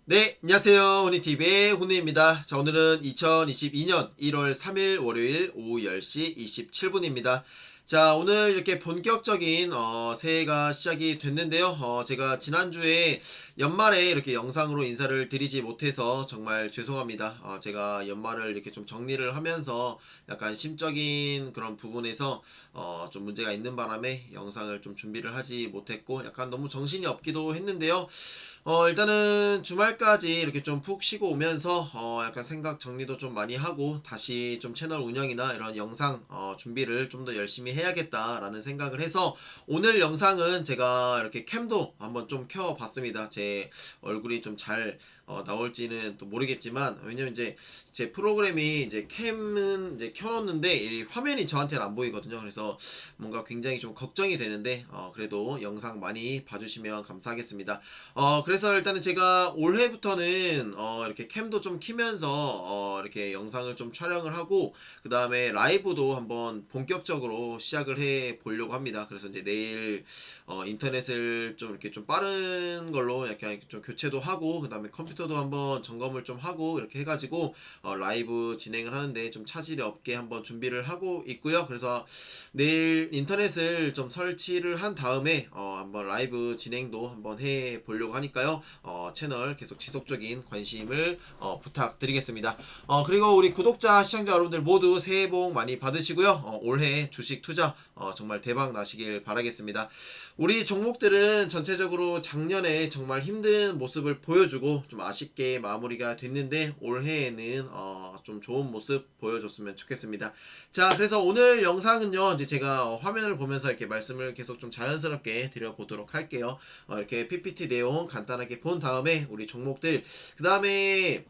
네, 안녕하세요. 훈이TV의 훈이입니다. 자, 오늘은 2022년 1월 3일 월요일 오후 10시 27분입니다. 자, 오늘 이렇게 본격적인 새해가 시작이 됐는데요. 제가 지난주에 연말에 이렇게 영상으로 인사를 드리지 못해서 정말 죄송합니다. 제가 연말을 이렇게 좀 정리를 하면서 약간 심적인 그런 부분에서 좀 문제가 있는 바람에 영상을 좀 준비를 하지 못했고 약간 너무 정신이 없기도 했는데요. 일단은 주말까지 이렇게 좀 푹 쉬고 오면서 약간 생각 정리도 좀 많이 하고 다시 좀 채널 운영이나 이런 영상 준비를 좀 더 열심히 해야겠다라는 생각을 해서 오늘 영상은 제가 이렇게 캠도 한번 좀 켜봤습니다. 제 얼굴이 좀 잘 나올지는 또 모르겠지만, 왜냐면 이제 제 프로그램이 이제 캠은 이제 켜놓는데 이 화면이 저한테는 안 보이거든요. 그래서 뭔가 굉장히 좀 걱정이 되는데 그래도 영상 많이 봐주시면 감사하겠습니다. 그래서 일단은 제가 올해부터는 이렇게 캠도 좀 키면서 이렇게 영상을 좀 촬영을 하고 그 다음에 라이브도 한번 본격적으로 시작을 해 보려고 합니다. 그래서 이제 내일 인터넷을 좀 이렇게 좀 빠른 걸로 약간 좀 교체도 하고 그 다음에 컴퓨터도 한번 점검을 좀 하고 이렇게 해가지고 라이브 진행을 하는데 좀 차질이 없게 한번 준비를 하고 있고요. 그래서 내일 인터넷을 좀 설치를 한 다음에 한번 라이브 진행도 한번 해 보려고 하니까요. 채널 계속 지속적인 관심을 부탁드리겠습니다. 그리고 우리 구독자 시청자 여러분들 모두 새해 복 많이 받으시고요. 올해 주식 투자 정말 대박 나시길 바라겠습니다. 우리 종목들은 전체적으로 작년에 정말 힘든 모습을 보여주고 좀 아쉽게 마무리가 됐는데 올해에는 좀 좋은 모습 보여줬으면 좋겠습니다. 자, 그래서 오늘 영상은요, 이제 제가 화면을 보면서 이렇게 말씀을 계속 좀 자연스럽게 드려보도록 할게요. 이렇게 PPT 내용 간단하게 본 다음에 우리 종목들, 그 다음에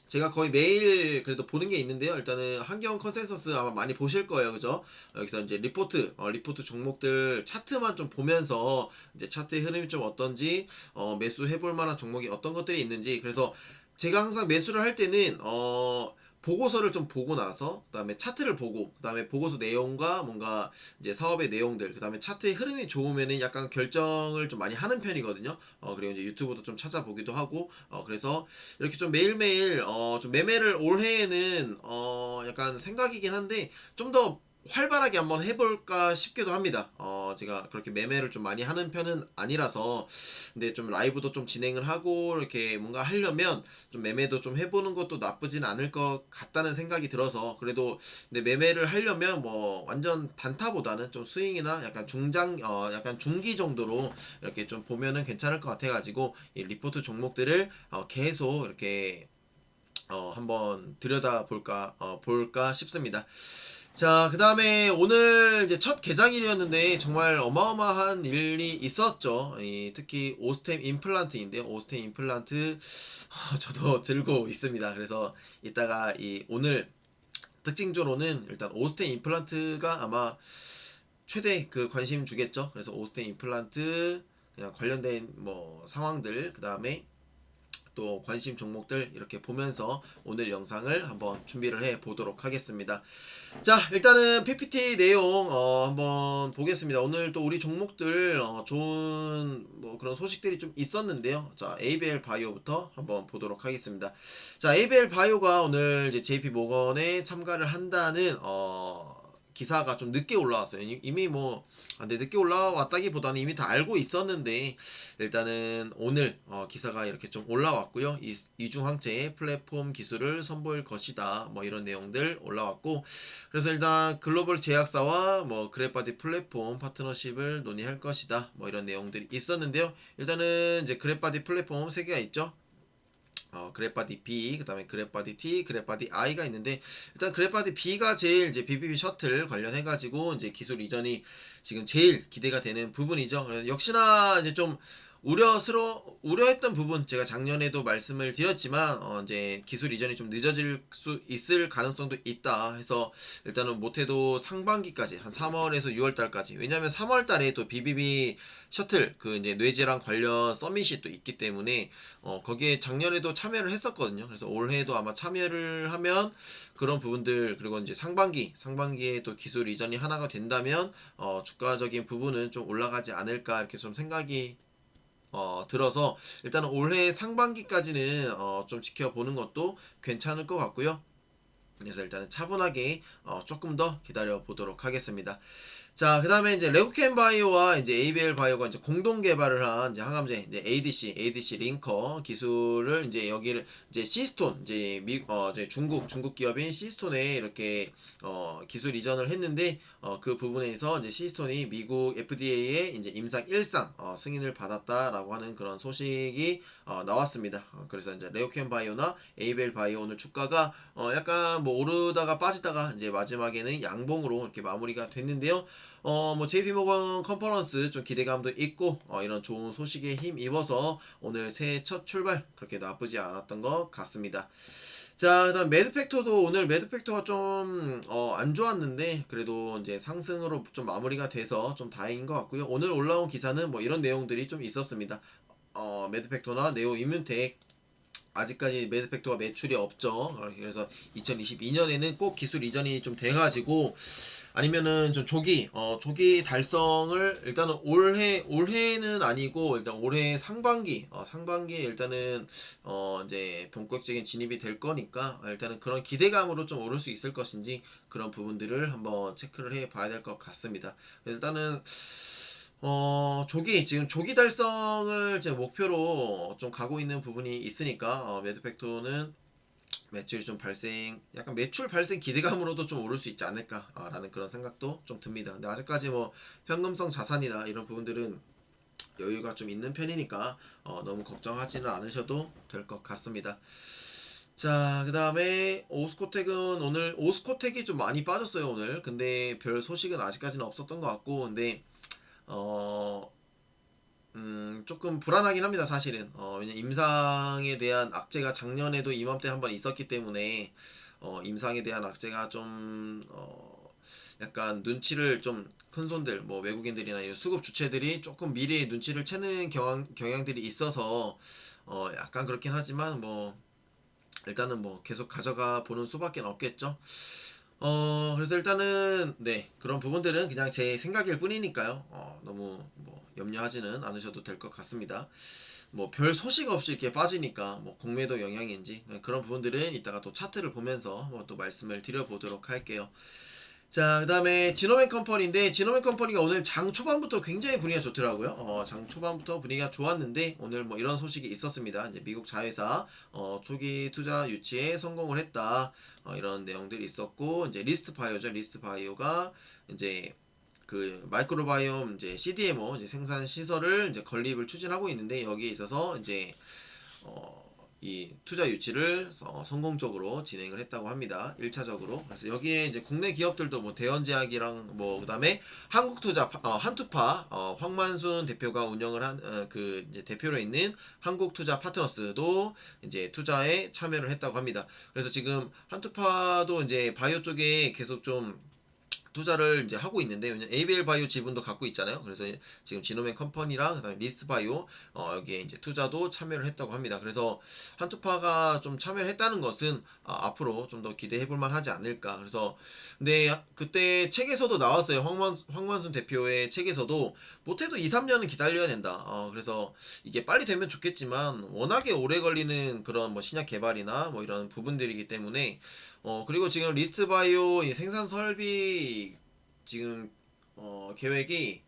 제가 거의 매일 그래도 보는 게 있는데요. 일단은 환경 컨센서스 아마 많이 보실 거예요. 그죠? 여기서 이제 리포트 종목들 차트만 좀 보면서 이제 차트의 흐름이 좀 어떤지, 매수 해볼 만한 종목이 어떤 것들이 있는지, 그래서 제가 항상 매수를 할 때는 보고서를 좀 보고 나서 그다음에 차트를 보고 그다음에 보고서 내용과 뭔가 이제 사업의 내용들 그다음에 차트의 흐름이 좋으면은 약간 결정을 좀 많이 하는 편이거든요. 그리고 이제 유튜브도 좀 찾아보기도 하고 그래서 이렇게 좀 매일매일 좀 매매를 올해에는 약간 생각이긴 한데 좀 더 활발하게 한번 해볼까 싶기도 합니다. 제가 그렇게 매매를 좀 많이 하는 편은 아니라서 근데 좀 라이브도 좀 진행을 하고 이렇게 뭔가 하려면 좀 매매도 좀 해보는 것도 나쁘진 않을 것 같다는 생각이 들어서 그래도 근데 매매를 하려면 뭐 완전 단타보다는 좀 스윙이나 약간 약간 중기 정도로 이렇게 좀 보면은 괜찮을 것 같아가지고 이 리포트 종목들을 계속 이렇게 한번 볼까 싶습니다. 자, 그 다음에 오늘 이제 첫 개장일이었는데 정말 어마어마한 일이 있었죠. 특히 오스템 임플란트인데요. 오스템 임플란트 저도 들고 있습니다. 그래서 이따가 오늘 특징적으로는 일단 오스템 임플란트가 아마 최대 그 관심 주겠죠. 그래서 오스템 임플란트 그냥 관련된 뭐 상황들 그 다음에 또 관심 종목들 이렇게 보면서 오늘 영상을 한번 준비를 해 보도록 하겠습니다. 자, 일단은 PPT 내용 한번 보겠습니다. 오늘 또 우리 종목들 좋은 뭐 그런 소식들이 좀 있었는데요. 자, ABL 바이오부터 한번 보도록 하겠습니다. 자, ABL 바이오가 오늘 이제 JP 모건에 참가를 한다는 기사가 좀 늦게 올라왔어요. 이미 뭐 근데 늦게 올라왔다기보다는 이미 다 알고 있었는데 일단은 오늘 기사가 이렇게 좀 올라왔고요. 이중항체의 플랫폼 기술을 선보일 것이다. 뭐 이런 내용들 올라왔고 그래서 일단 글로벌 제약사와 뭐 그래바디 플랫폼 파트너십을 논의할 것이다. 뭐 이런 내용들이 있었는데요. 일단은 이제 그래바디 플랫폼 세 개가 있죠. 그래바디 B, 그 다음에 그래바디 T, 그래바디 I가 있는데, 일단 그래바디 B가 제일 이제 BBB 셔틀 관련해가지고, 이제 기술 이전이 지금 제일 기대가 되는 부분이죠. 그래서 역시나 이제 좀 우려했던 부분, 제가 작년에도 말씀을 드렸지만, 이제 기술 이전이 좀 늦어질 수 있을 가능성도 있다 해서, 일단은 못해도 상반기까지, 한 3월에서 6월달까지, 왜냐면 3월달에 또 BBB 셔틀, 그 이제 뇌질환 관련 서밋이 또 있기 때문에, 거기에 작년에도 참여를 했었거든요. 그래서 올해도 아마 참여를 하면 그런 부분들 그리고 이제 상반기에 또 기술 이전이 하나가 된다면 주가적인 부분은 좀 올라가지 않을까 이렇게 좀 생각이 들어서 일단은 올해 상반기까지는 좀 지켜보는 것도 괜찮을 것 같고요. 그래서 일단은 차분하게 조금 더 기다려 보도록 하겠습니다. 자, 그 다음에 이제 레고캔 바이오와 이제 ABL 바이오가 이제 공동 개발을 한 이제 항암제 이제 ADC 링커 기술을 이제 여기를 이제 시스톤 이제 이제 중국 기업인 시스톤에 이렇게 기술 이전을 했는데 그 부분에서 이제 시스톤이 미국 FDA의 이제 임상 1상 승인을 받았다라고 하는 그런 소식이 나왔습니다. 그래서 이제 레고캔 바이오나 ABL 바이오 오늘 주가가 약간 뭐 오르다가 빠지다가 이제 마지막에는 양봉으로 이렇게 마무리가 됐는데요. 뭐 JP모건 컨퍼런스 좀 기대감도 있고 이런 좋은 소식에 힘입어서 오늘 새해 첫 출발 그렇게 나쁘지 않았던 것 같습니다. 자, 그다음 매드팩토도 오늘 매드팩토가 좀 안 좋았는데 그래도 이제 상승으로 좀 마무리가 돼서 좀 다행인 것 같고요. 오늘 올라온 기사는 뭐 이런 내용들이 좀 있었습니다. 매드팩토나 네오 이뮨텍 아직까지 매드팩토가 매출이 없죠. 그래서 2022년에는 꼭 기술 이전이 좀 돼가지고 아니면은 좀 조기 달성을 일단은 올해는 아니고 일단 올해 상반기에 일단은 이제 본격적인 진입이 될 거니까 일단은 그런 기대감으로 좀 오를 수 있을 것인지 그런 부분들을 한번 체크를 해 봐야 될 것 같습니다. 일단은 지금 조기 달성을 제 목표로 좀 가고 있는 부분이 있으니까, 매드팩토는 매출이 좀 약간 매출 발생 기대감으로도 좀 오를 수 있지 않을까라는 그런 생각도 좀 듭니다. 근데 아직까지 뭐 현금성 자산이나 이런 부분들은 여유가 좀 있는 편이니까, 너무 걱정하지는 않으셔도 될 것 같습니다. 자, 그 다음에 오스코텍이 좀 많이 빠졌어요, 오늘. 근데 별 소식은 아직까지는 없었던 것 같고, 근데 어, 조금 불안하긴 합니다, 사실은. 왜냐 임상에 대한 악재가 작년에도 이맘때 한번 있었기 때문에, 임상에 대한 악재가 좀, 약간 눈치를 좀 큰 손들, 뭐 외국인들이나 이런 수급 주체들이 조금 미리의 눈치를 채는 경향들이 있어서, 약간 그렇긴 하지만, 뭐, 일단은 뭐 계속 가져가 보는 수밖에 없겠죠. 그래서 일단은 네 그런 부분들은 그냥 제 생각일 뿐이니까요. 너무 뭐 염려하지는 않으셔도 될 것 같습니다. 뭐 별 소식 없이 이렇게 빠지니까 뭐 공매도 영향인지 그런 부분들은 이따가 또 차트를 보면서 또 말씀을 드려보도록 할게요. 자, 그 다음에 지노맨 컴퍼니인데, 지노맨 컴퍼니가 오늘 장 초반부터 굉장히 분위기가 좋더라고요. 장 초반부터 분위기가 좋았는데, 오늘 뭐 이런 소식이 있었습니다. 이제 미국 자회사, 초기 투자 유치에 성공을 했다. 이런 내용들이 있었고, 이제 리스트 바이오가 이제 그 마이크로바이옴 이제 CDMO 이제 생산 시설을 이제 건립을 추진하고 있는데, 여기에 있어서 이제 이 투자 유치를 성공적으로 진행을 했다고 합니다. 1차적으로. 그래서 여기에 이제 국내 기업들도 뭐 대원제약이랑 뭐 그다음에 한국투자 한투파 황만순 대표가 운영을 한 그 이제 대표로 있는 한국투자 파트너스도 이제 투자에 참여를 했다고 합니다. 그래서 지금 한투파도 이제 바이오 쪽에 계속 좀 투자를 이제 하고 있는데, 왜냐면 ABL 바이오 지분도 갖고 있잖아요. 그래서 지금 지노맨 컴퍼니랑 그다음에 리스트 바이오 여기에 이제 투자도 참여를 했다고 합니다. 그래서 한투파가 좀 참여를 했다는 것은 앞으로 좀 더 기대해 볼 만하지 않을까. 그래서 근데 그때 책에서도 나왔어요. 황만순 대표의 책에서도 못해도 2, 3년은 기다려야 된다. 그래서 이게 빨리 되면 좋겠지만 워낙에 오래 걸리는 그런 뭐 신약 개발이나 뭐 이런 부분들이기 때문에, 그리고 지금 리스트 바이오 이 생산 설비 지금 계획이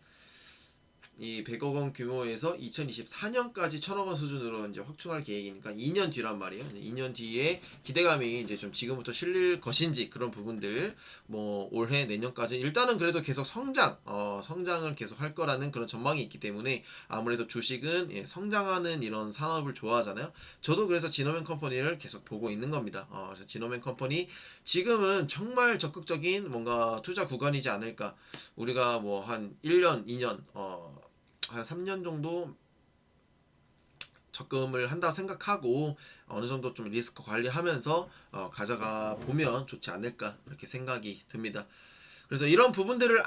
이 100억 원 규모에서 2024년까지 1000억 원 수준으로 이제 확충할 계획이니까 2년 뒤란 말이에요. 2년 뒤에 기대감이 이제 좀 지금부터 실릴 것인지 그런 부분들, 뭐 올해 내년까지 일단은 그래도 계속 성장을 계속 할 거라는 그런 전망이 있기 때문에, 아무래도 주식은 성장하는 이런 산업을 좋아하잖아요. 저도 그래서 지노맨 컴퍼니를 계속 보고 있는 겁니다. 그래서 지노맨 컴퍼니 지금은 정말 적극적인 뭔가 투자 구간이지 않을까. 우리가 뭐 한 1년, 2년 한 3년 정도 적금을 한다 생각하고 어느 정도 좀 리스크 관리하면서 가져가 보면 좋지 않을까 이렇게 생각이 듭니다. 그래서 이런 부분들을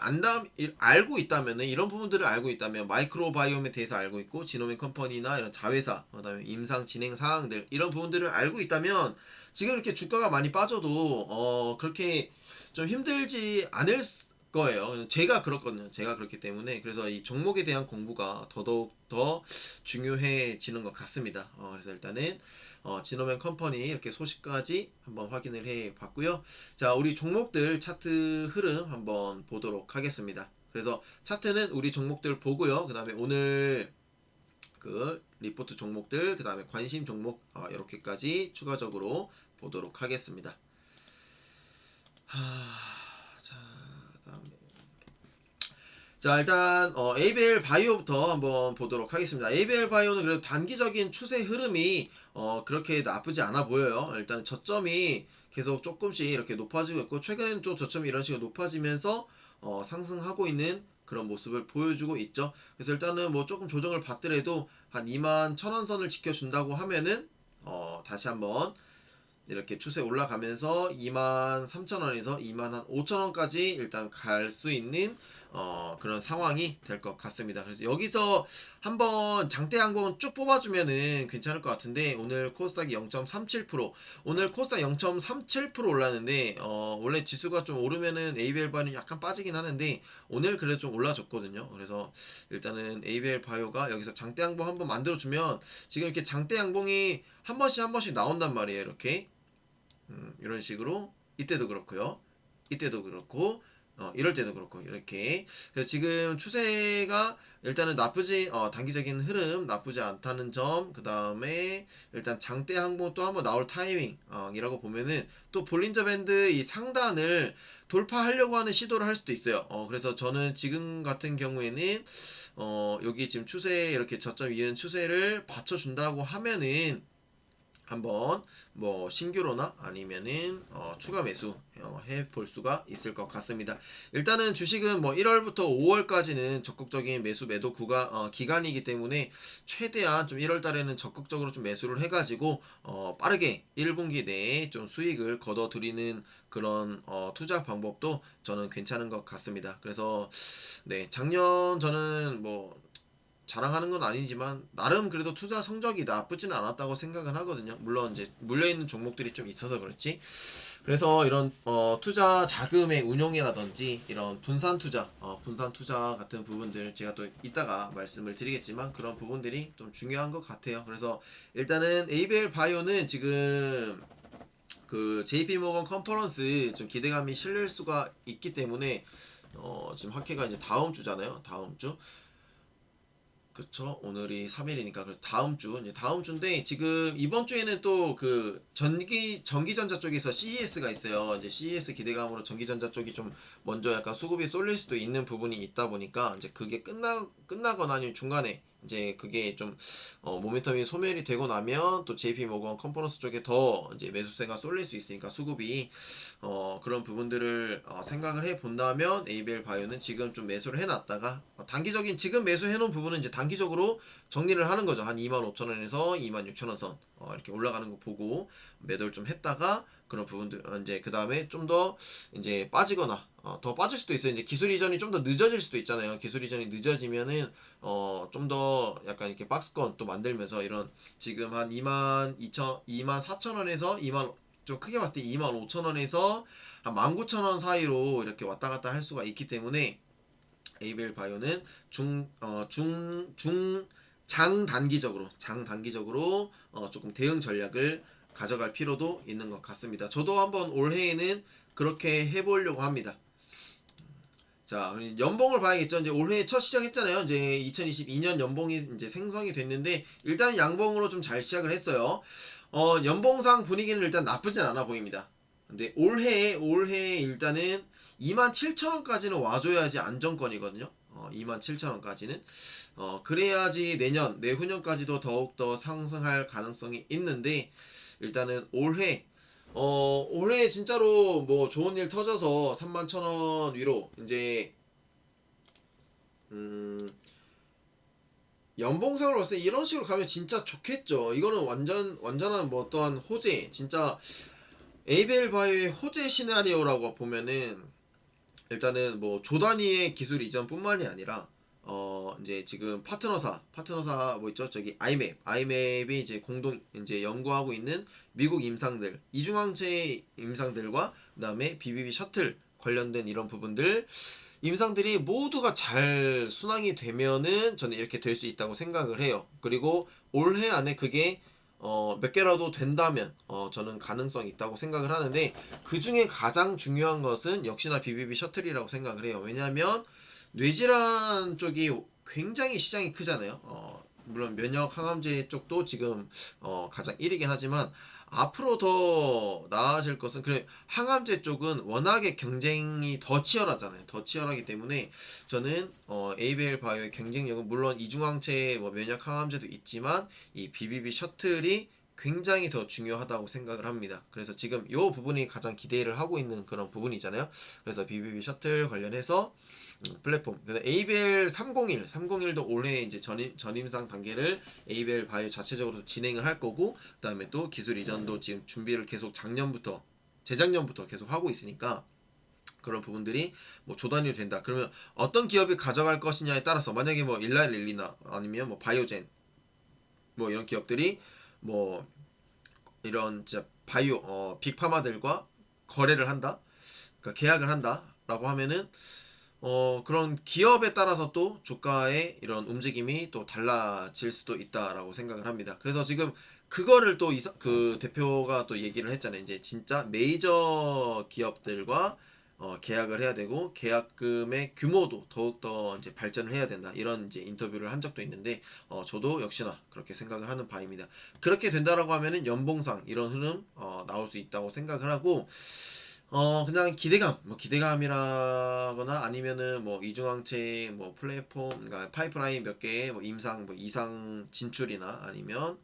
이런 부분들을 알고 있다면 마이크로바이옴에 대해서 알고 있고 지노맨 컴퍼니나 이런 자회사 그다음에 임상 진행 사항들 이런 부분들을 알고 있다면 지금 이렇게 주가가 많이 빠져도 그렇게 좀 힘들지 않을 거예요. 제가 그렇거든요. 제가 그렇기 때문에 그래서 이 종목에 대한 공부가 더더욱 더 중요해지는 것 같습니다. 그래서 일단은 지노맨 컴퍼니 이렇게 소식까지 한번 확인을 해 봤고요. 자, 우리 종목들 차트 흐름 한번 보도록 하겠습니다. 그래서 차트는 우리 종목들 보고요. 그 다음에 오늘 그 리포트 종목들, 그 다음에 관심 종목 이렇게까지 추가적으로 보도록 하겠습니다. 자, 다음에 자, 일단 ABL 바이오부터 한번 보도록 하겠습니다. ABL 바이오는 그래도 단기적인 추세 흐름이 그렇게 나쁘지 않아 보여요. 일단 저점이 계속 조금씩 이렇게 높아지고 있고, 최근에는 좀 저점이 이런 식으로 높아지면서 상승하고 있는 그런 모습을 보여주고 있죠. 그래서 일단은 뭐 조금 조정을 받더라도 한 21,000원 선을 지켜준다고 하면은 다시 한번 이렇게 추세 올라가면서 23,000원에서 25,000원까지 일단 갈 수 있는 그런 상황이 될 것 같습니다. 그래서 여기서 한번 장대 항공은 쭉 뽑아주면은 괜찮을 것 같은데, 오늘 코스닥이 0.37%, 오늘 코스닥 0.37% 올랐는데 원래 지수가 좀 오르면은 ABL 바이오는 약간 빠지긴 하는데 오늘 그래도 좀 올라줬거든요. 그래서 일단은 ABL 바이오가 여기서 장대 항공 한번 만들어주면, 지금 이렇게 장대 항공이 한 번씩 나온단 말이에요. 이렇게 이런 식으로 이때도 그렇고요, 이때도 그렇고 이럴 때도 그렇고 이렇게. 그래서 지금 추세가 일단은 나쁘지 단기적인 흐름 나쁘지 않다는 점, 그 다음에 일단 장대 항공 또 한번 나올 타이밍 이라고 보면은 또 볼린저 밴드 이 상단을 돌파하려고 하는 시도를 할 수도 있어요. 그래서 저는 지금 같은 경우에는 여기 지금 추세 이렇게 저점 이은 추세를 받쳐준다고 하면은 한번 뭐 신규로나 아니면은 추가 매수 해볼 수가 있을 것 같습니다. 일단은 주식은 뭐 1월부터 5월까지는 적극적인 매수 매도 기간이기 때문에 최대한 좀 1월 달에는 적극적으로 좀 매수를 해가지고 빠르게 1분기 내에 좀 수익을 거둬들이는 그런 투자 방법도 저는 괜찮은 것 같습니다. 그래서 네, 작년 저는 뭐 자랑하는 건 아니지만 나름 그래도 투자 성적이 나쁘지는 않았다고 생각은 하거든요. 물론 이제 물려있는 종목들이 좀 있어서 그렇지. 그래서 이런 투자 자금의 운용이라든지 이런 분산 투자 같은 부분들 제가 또 이따가 말씀을 드리겠지만 그런 부분들이 좀 중요한 것 같아요. 그래서 일단은 ABL 바이오는 지금 그 JP 모건 컨퍼런스 좀 기대감이 실릴 수가 있기 때문에 지금 학회가 이제 다음 주잖아요. 다음 주. 그쵸. 오늘이 3일이니까 이제 다음 주인데, 지금 이번 주에는 또 그 전기전자 쪽에서 CES가 있어요. 이제 CES 기대감으로 전기전자 쪽이 좀 먼저 약간 수급이 쏠릴 수도 있는 부분이 있다 보니까, 이제 그게 끝나거나 아니면 중간에 이제 그게 좀 모멘텀이 소멸이 되고 나면 또 JP 모건 컨퍼런스 쪽에 더 이제 매수세가 쏠릴 수 있으니까 수급이 그런 부분들을 생각을 해 본다면 ABL 바이오는 지금 좀 매수를 해놨다가 단기적인 지금 매수해 놓은 부분은 이제 단기적으로 정리를 하는 거죠. 한 25,000원에서 26,000원 선 이렇게 올라가는 거 보고 매도를 좀 했다가, 그런 부분들 이제 그 다음에 좀 더 이제 빠지거나 더 빠질 수도 있어요. 이제 기술 이전이 좀 더 늦어질 수도 있잖아요. 기술 이전이 늦어지면은 좀 더 약간 이렇게 박스권 또 만들면서 이런 지금 한 24,000원에서 2만, 좀 크게 봤을 때 25,000원에서 한 19,000원 사이로 이렇게 왔다 갔다 할 수가 있기 때문에 ABL 바이오는 장 단기적으로 조금 대응 전략을 가져갈 필요도 있는 것 같습니다. 저도 한번 올해에는 그렇게 해보려고 합니다. 자, 연봉을 봐야겠죠. 이제 올해 첫 시작했잖아요. 이제 2022년 연봉이 이제 생성이 됐는데, 일단 양봉으로 좀 잘 시작을 했어요. 연봉상 분위기는 일단 나쁘진 않아 보입니다. 근데 올해 일단은 27,000원까지는 와줘야지 안정권이거든요. 27,000원까지는. 그래야지 내후년까지도 더욱더 상승할 가능성이 있는데, 일단은 올해 진짜로 뭐 좋은 일 터져서 31,000원 위로 이제 연봉상으로 봤을 때 이런 식으로 가면 진짜 좋겠죠. 이거는 완전한 뭐 어떠한 호재, 진짜 ABL 바이오의 호재 시나리오라고 보면은, 일단은 뭐 조단위의 기술 이전뿐만이 아니라 이제 지금 파트너사 뭐 있죠? 저기 아이맵이 이제 공동 이제 연구하고 있는 미국 임상들, 이중항체 임상들과 그다음에 BBB 셔틀 관련된 이런 부분들 임상들이 모두가 잘 순항이 되면은 저는 이렇게 될 수 있다고 생각을 해요. 그리고 올해 안에 그게 몇 개라도 된다면 저는 가능성이 있다고 생각을 하는데, 그 중에 가장 중요한 것은 역시나 BBB 셔틀이라고 생각을 해요. 왜냐하면 뇌질환 쪽이 굉장히 시장이 크잖아요. 물론 면역 항암제 쪽도 지금 가장 1위긴 하지만 앞으로 더 나아질 것은, 그래, 항암제 쪽은 워낙에 경쟁이 더 치열하잖아요. 더 치열하기 때문에 저는 ABL 바이오의 경쟁력은 물론 이중항체 뭐 면역 항암제도 있지만 이 BBB 셔틀이 굉장히 더 중요하다고 생각을 합니다. 그래서 지금 이 부분이 가장 기대를 하고 있는 그런 부분이잖아요. 그래서 BBB 셔틀 관련해서 플랫폼. ABL 301도 올해 이제 전임상 단계를 ABL 바이오 자체적으로 진행을 할 거고, 그다음에 또 기술 이전도 지금 준비를 계속 재작년부터 계속 하고 있으니까 그런 부분들이 뭐 조단위로 된다. 그러면 어떤 기업이 가져갈 것이냐에 따라서, 만약에 뭐 일라일리나 아니면 뭐 바이오젠 뭐 이런 기업들이 뭐 이런 진짜 바이오 빅파마들과 거래를 한다, 그러니까 계약을 한다라고 하면은 그런 기업에 따라서 또 주가의 이런 움직임이 또 달라질 수도 있다라고 생각을 합니다. 그래서 지금 그거를 또 그 대표가 또 얘기를 했잖아요. 이제 진짜 메이저 기업들과 계약을 해야 되고 계약금의 규모도 더욱더 이제 발전을 해야 된다. 이런 이제 인터뷰를 한 적도 있는데, 저도 역시나 그렇게 생각을 하는 바입니다. 그렇게 된다라고 하면은 연봉상 이런 흐름 나올 수 있다고 생각을 하고, 그냥 기대감이라거나 아니면은 뭐 이중항체 뭐 플랫폼, 그러니까 파이프라인 몇 개, 뭐 임상, 뭐 이상 진출이나 아니면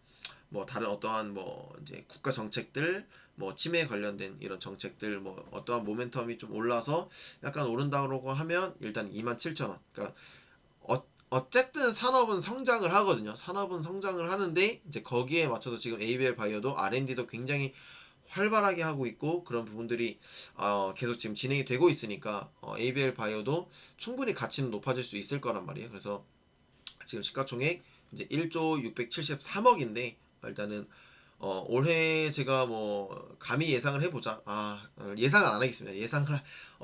뭐 다른 어떠한 뭐 이제 국가 정책들, 뭐 치매에 관련된 이런 정책들, 뭐 어떠한 모멘텀이 좀 올라서 약간 오른다고 하면 일단 27,000원. 그러니까 어쨌든 산업은 성장을 하거든요. 산업은 성장을 하는데 이제 거기에 맞춰서 지금 ABL 바이오도 R&D도 굉장히 활발하게 하고 있고 그런 부분들이 계속 지금 진행이 되고 있으니까 ABL 바이오도 충분히 가치는 높아질 수 있을 거란 말이에요. 그래서 지금 시가총액 이제 1조 673억인데 일단은 올해 제가 뭐 감히 예상을 해보자. 예상을 안 하겠습니다. 예상을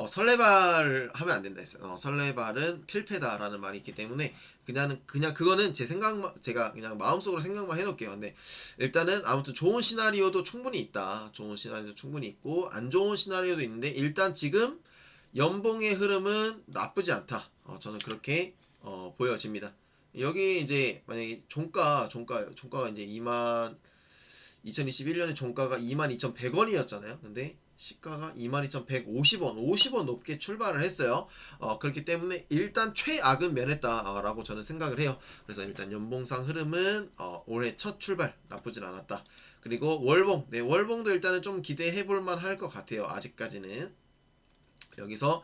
설레발을 하면 안 된다 했어요. 설레발은 필패다라는 말이 있기 때문에 그냥 그거는 제가 그냥 마음속으로 생각만 해놓을게요. 근데 일단은 아무튼 좋은 시나리오도 충분히 있다. 좋은 시나리오도 충분히 있고 안 좋은 시나리오도 있는데, 일단 지금 연봉의 흐름은 나쁘지 않다. 저는 그렇게 보여집니다. 여기 이제 만약에 종가가 이제 2021년에 종가가 22,100원이었잖아요. 근데 시가가 22,150원, 50원 높게 출발을 했어요. 그렇기 때문에 일단 최악은 면했다라고 저는 생각을 해요. 그래서 일단 연봉상 흐름은 올해 첫 출발 나쁘진 않았다. 그리고 월봉, 네, 월봉도 일단은 좀 기대해 볼 만할 것 같아요. 아직까지는. 여기서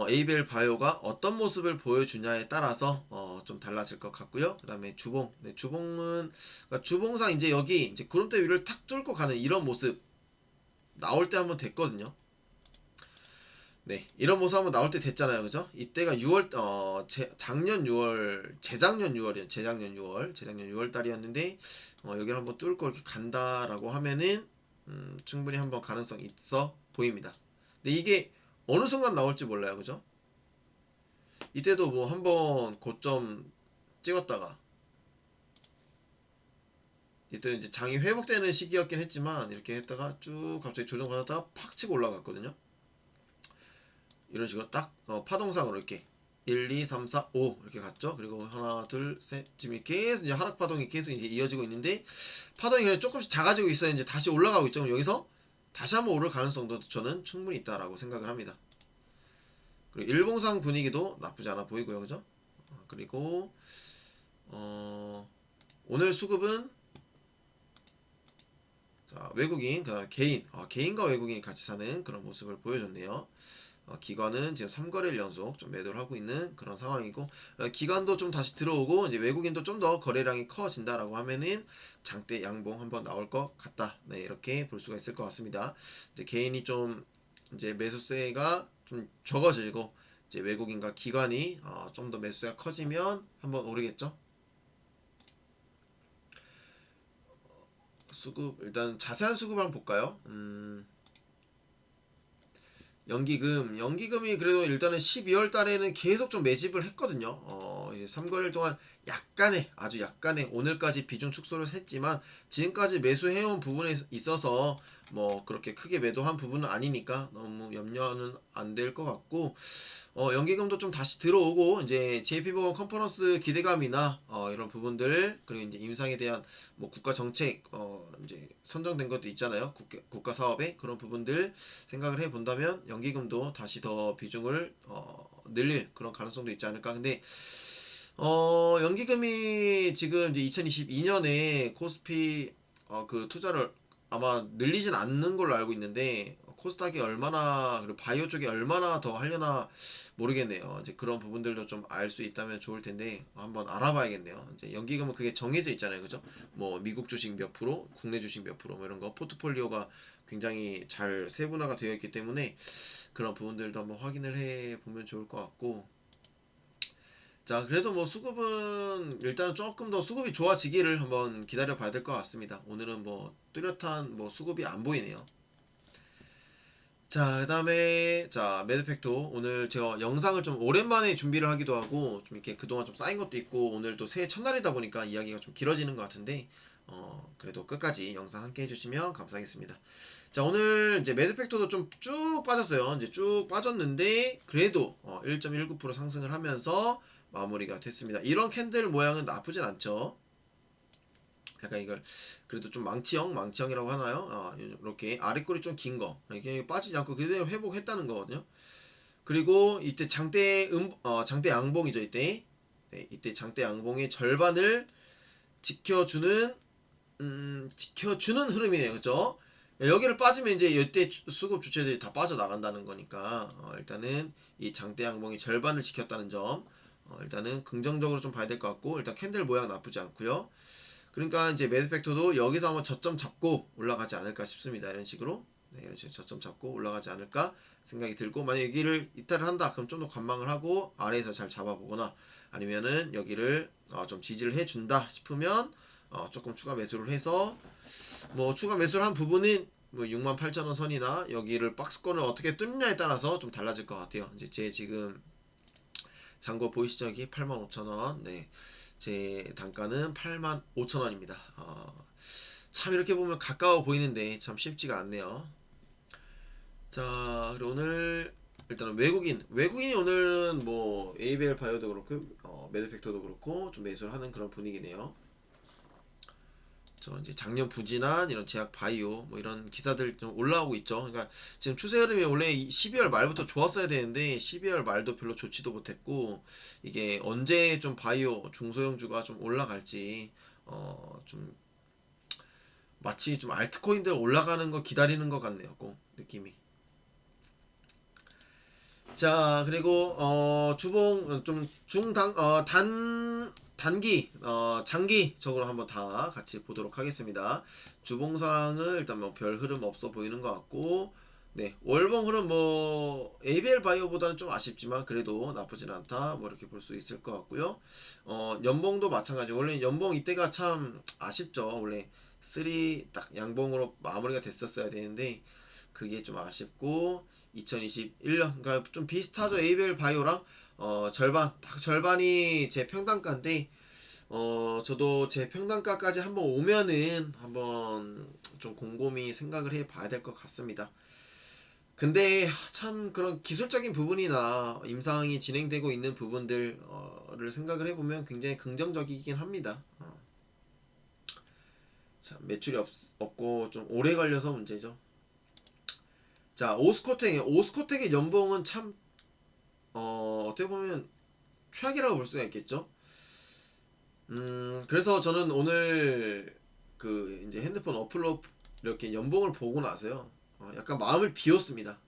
ABL 바이오가 어떤 모습을 보여주냐에 따라서 좀 달라질 것 같고요. 그 다음에 주봉, 네, 주봉은 그러니까 주봉상 이제 여기 이제 구름대 위를 탁 뚫고 가는 이런 모습 나올 때 한번 됐거든요. 네, 이런 모습 한번 나올 때 됐잖아요, 그죠? 이때가 6월, 재작년 6월 달이었는데, 여기를 한번 뚫고 이렇게 간다라고 하면은, 충분히 한번 가능성이 있어 보입니다. 근데 이게 어느 순간 나올지 몰라요, 그죠? 이때도 뭐 한번 고점 찍었다가, 이때 이제 장이 회복되는 시기였긴 했지만, 이렇게 했다가 쭉 갑자기 조정받았다가 팍 치고 올라갔거든요. 이런 식으로 딱 파동상으로 이렇게 1, 2, 3, 4, 5 이렇게 갔죠. 그리고 하나, 둘, 셋, 지금 계속 이제 하락 파동이 계속 이제 이어지고 있는데, 파동이 그냥 조금씩 작아지고 있어요. 이제 다시 올라가고 있죠. 그럼 여기서 다시 한번 오를 가능성도 저는 충분히 있다라고 생각을 합니다. 그리고 일봉상 분위기도 나쁘지 않아 보이고요, 그죠? 그리고 오늘 수급은 자, 외국인, 개인과 외국인이 같이 사는 그런 모습을 보여줬네요. 기관은 지금 3거래일 연속 좀 매도를 하고 있는 그런 상황이고, 기관도 좀 다시 들어오고 이제 외국인도 좀 더 거래량이 커진다라고 하면은 장대 양봉 한번 나올 것 같다. 네, 이렇게 볼 수가 있을 것 같습니다. 이제 개인이 좀 이제 매수세가 좀 적어지고 이제 외국인과 기관이 좀 더 매수세가 커지면 한번 오르겠죠. 수급 일단 자세한 수급 한번 볼까요? 연기금이 그래도 일단은 12월 달에는 계속 좀 매집을 했거든요. 이제 3거래일 동안 아주 약간의 오늘까지 비중 축소를 했지만 지금까지 매수해온 부분에 있어서 뭐 그렇게 크게 매도한 부분은 아니니까 너무 염려는 안 될 것 같고, 연기금도 좀 다시 들어오고 이제 JP모건 컨퍼런스 기대감이나 이런 부분들, 그리고 이제 임상에 대한 뭐 국가 정책 이제 선정된 것도 있잖아요. 국가 사업에 그런 부분들 생각을 해 본다면 연기금도 다시 더 비중을 늘릴 그런 가능성도 있지 않을까. 근데 연기금이 지금 이제 2022년에 코스피 그 투자를 아마 늘리진 않는 걸로 알고 있는데, 코스닥이 얼마나, 그리고 바이오 쪽에 얼마나 더 하려나 모르겠네요. 이제 그런 부분들도 좀 알 수 있다면 좋을 텐데 한번 알아봐야겠네요. 이제 연기금은 그게 정해져 있잖아요, 그죠? 뭐 미국 주식 몇 프로, 국내 주식 몇 프로, 뭐 이런 거 포트폴리오가 굉장히 잘 세분화가 되어 있기 때문에 그런 부분들도 한번 확인을 해 보면 좋을 것 같고. 자, 그래도 뭐 수급은 일단 조금 더 수급이 좋아지기를 한번 기다려 봐야 될 것 같습니다. 오늘은 뭐 뚜렷한 뭐 수급이 안 보이네요. 자, 그 다음에 자 매드팩토, 오늘 제가 영상을 좀 오랜만에 준비를 하기도 하고 좀 이렇게 그동안 좀 쌓인 것도 있고 오늘 또 새해 첫날이다 보니까 이야기가 좀 길어지는 것 같은데 그래도 끝까지 영상 함께 해주시면 감사하겠습니다. 자, 오늘 이제 매드팩토도 좀 쭉 빠졌어요. 이제 쭉 빠졌는데 그래도 1.19% 상승을 하면서 마무리가 됐습니다. 이런 캔들 모양은 나쁘진 않죠. 약간 이걸 그래도 좀 망치형이라고 하나요? 이렇게 아랫골이 좀 긴 거, 이렇게 빠지지 않고 그대로 회복했다는 거거든요. 그리고 이때 장대 양봉이죠. 이때 장대 양봉의 절반을 지켜주는 흐름이네요, 그죠? 여기를 빠지면 이제 이때 수급 주체들이 다 빠져나간다는 거니까 일단은 이 장대 양봉의 절반을 지켰다는 점, 일단은 긍정적으로 좀 봐야 될 것 같고, 일단 캔들 모양 나쁘지 않고요. 그러니까 이제 매드팩토도 여기서 한번 저점 잡고 올라가지 않을까 싶습니다. 이런 식으로, 네, 이런 식으로 저점 잡고 올라가지 않을까 생각이 들고, 만약 여기를 이탈을 한다 그럼 좀 더 관망을 하고 아래에서 잘 잡아보거나, 아니면은 여기를 좀 지지를 해준다 싶으면 조금 추가 매수를 해서, 뭐 추가 매수를 한 부분은 뭐 68,000원 선이나 여기를 박스권을 어떻게 뚫느냐에 따라서 좀 달라질 것 같아요. 이제 제 지금 잔고 보이시죠? 여기 85,000원. 네, 제 단가는 85,000원입니다. 참 이렇게 보면 가까워 보이는데 참 쉽지가 않네요. 자, 그리고 오늘 일단은 외국인이 오늘은 뭐 ABL 바이오도 그렇고 매드팩토도 그렇고 좀 매수를 하는 그런 분위기네요. 이제 작년 부진한 이런 제약 바이오 뭐 이런 기사들 좀 올라오고 있죠. 그러니까 지금 추세 흐름이 원래 12월 말부터 좋았어야 되는데 12월 말도 별로 좋지도 못했고, 이게 언제 좀 바이오 중소형주가 좀 올라갈지 좀 마치 좀 알트코인들 올라가는 거 기다리는 것 같네요. 꼭 느낌이. 자, 그리고 주봉 좀 단기 장기적으로 한번 다 같이 보도록 하겠습니다. 주봉상은 일단 뭐 별 흐름 없어 보이는 것 같고, 네, 월봉 흐름 뭐 ABL 바이오보다는 좀 아쉽지만 그래도 나쁘진 않다 뭐 이렇게 볼 수 있을 것 같고요. 연봉도 마찬가지. 원래 연봉 이때가 참 아쉽죠. 원래 3 딱 양봉으로 마무리가 됐었어야 되는데 그게 좀 아쉽고, 2021년 그러니까 좀 비슷하죠. ABL 바이오랑 딱 절반이 제 평단가인데 저도 제 평단가까지 한번 오면은 한번 좀 곰곰이 생각을 해 봐야 될 것 같습니다. 근데 참 그런 기술적인 부분이나 임상이 진행되고 있는 부분들을 생각을 해보면 굉장히 긍정적이긴 합니다. 참 매출이 없고 좀 오래 걸려서 문제죠. 자, 오스코텍의 연봉은 참 어떻게 보면 최악이라고 볼 수가 있겠죠. 그래서 저는 오늘 그 이제 핸드폰 어플로 이렇게 연봉을 보고 나서요, 약간 마음을 비웠습니다.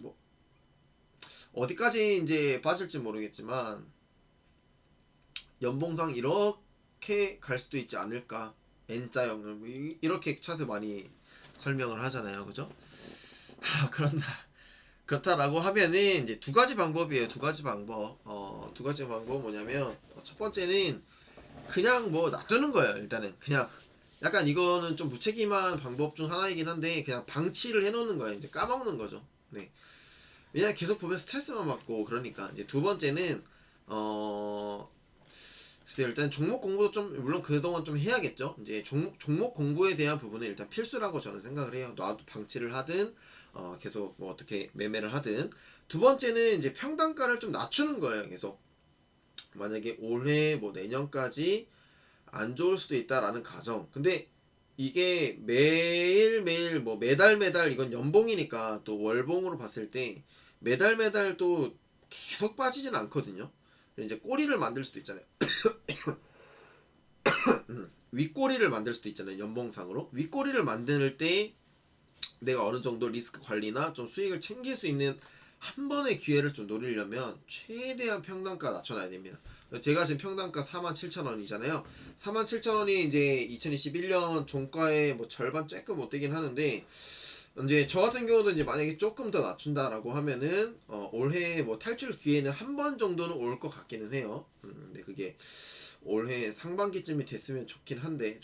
뭐 어디까지 이제 빠질지 모르겠지만 연봉상 이렇게 갈 수도 있지 않을까. N자형을 뭐 이렇게 차트 많이 설명을 하잖아요, 그죠? 그렇다라고 하면은 이제 두 가지 방법이에요. 두 가지 방법. 두 가지 방법 뭐냐면 첫 번째는 그냥 뭐 놔두는 거예요. 일단은 그냥 약간 이거는 좀 무책임한 방법 중 하나이긴 한데 그냥 방치를 해놓는 거예요. 이제 까먹는 거죠. 네. 왜냐면 계속 보면 스트레스만 받고 그러니까. 이제 두 번째는 어 글쎄 일단 종목 공부도 좀 물론 그동안 좀 해야겠죠. 이제 종목 공부에 대한 부분은 일단 필수라고 저는 생각을 해요. 놔도 방치를 하든 계속 뭐 어떻게 매매를 하든. 두 번째는 이제 평단가를 좀 낮추는 거예요. 계속 만약에 올해 뭐 내년까지 안 좋을 수도 있다라는 가정. 근데 이게 매일매일 뭐 매달 이건 연봉이니까 또 월봉으로 봤을 때 매달 또 계속 빠지진 않거든요. 이제 꼬리를 만들 수도 있잖아요. 윗꼬리를 만들 수도 있잖아요. 연봉상으로. 윗꼬리를 만들 때 내가 어느 정도 리스크 관리나 좀 수익을 챙길 수 있는 한 번의 기회를 좀 노리려면 최대한 평단가 낮춰놔야 됩니다. 제가 지금 평단가 47,000원이잖아요. 47,000원이 이제 2021년 종가의 뭐 절반 조금 못 되긴 하는데 이제 저 같은 경우도 이제 만약에 조금 더 낮춘다라고 하면은 올해 뭐 탈출 기회는 한 번 정도는 올 것 같기는 해요. 근데 그게 올해 상반기쯤이 됐으면 좋겠긴 한데